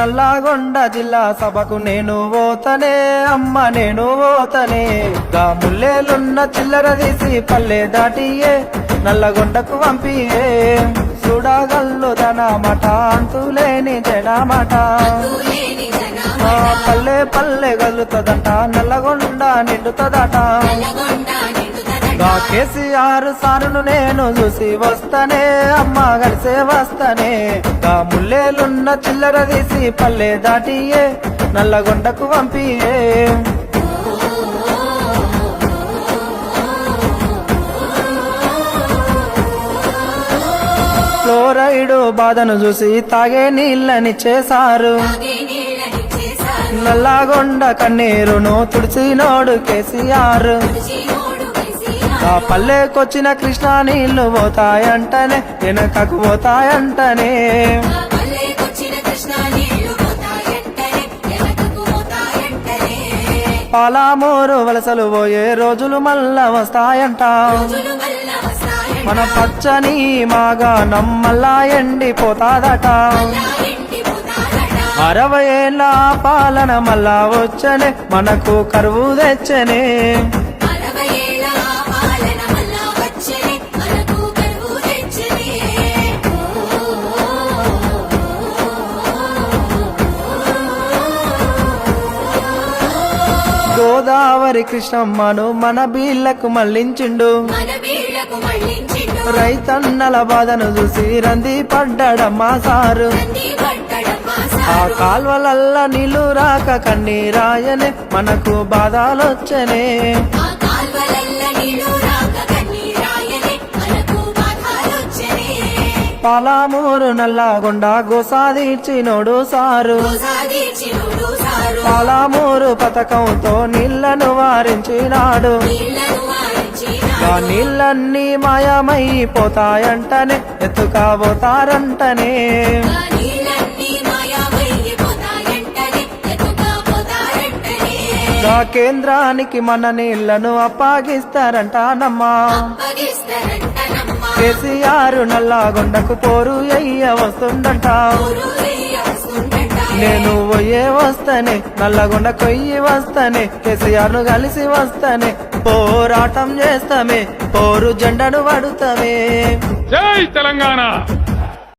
నల్లగొండ జిల్లా సభకు నేను పోతనే అమ్మ నేను పోతనే గా ముల్లేలున్న చిల్లర తీసి పల్లె దాటియే నల్లగొండకు పంపియే చూడగల్లు మాట అంతులేని జనమాట పల్లె పల్లె గలుతుందట నల్లగొండ నిండుతుందట కేసీఆర్ సారును నేను చూసి వస్తానే అమ్మ కలిసే వస్తానే గా ముల్లేలున్న చిల్లర తీసి పల్లె దాటియే నల్లగొండకు పంపియే ఫ్లోరైడ్ బాధను చూసి తాగే నీళ్ళనిచ్చేశారు నల్లగొండ కన్నీరును తుడిచినోడు కేసీఆర్ ఆ పల్లెకొచ్చిన కృష్ణా నీళ్లు పోతాయంటనే వెనకకు పోతాయంటనే పాలామూరు వలసలు పోయే రోజులు మళ్ళా వస్తాయంట మన పచ్చని మాగా నమ్మల్లా ఎండిపోతాదట 60 ఏళ్ళ పాలన మళ్ళా వచ్చనే మనకు కరువు తెచ్చనే గోదావరి కృష్ణమ్మను మన బీళ్లకు మళ్లించిండు రైతన్నల బాధను చూసి రంది పడ్డాడమ్మా సారు ఆ కాల్వలల్ల నీళ్లు రాక కన్నీరాయనే మనకు బాధలొచ్చనే పాలామూరు నల్లగొండ గోసాదీర్చినోడు సారు పాలామూరు పథకంతో నీళ్లను వారించినాడు ఆ నీళ్ళన్నీ మాయమైపోతాయంటనే ఎత్తుకపోతారంటనే ఆ కేంద్రానికి మన నీళ్లను అప్పగిస్తారంటానమ్మా కేసీఆర్ నల్లగొండకు పోరు అయ్య వస్తుందంట నేను పోయే వస్తానే నల్లగొండ కొయ్యి వస్తానే కేసీఆర్ ను కలిసి వస్తానే పోరాటం చేస్తామే పోరు జెండను పడుతామే జై తెలంగాణ।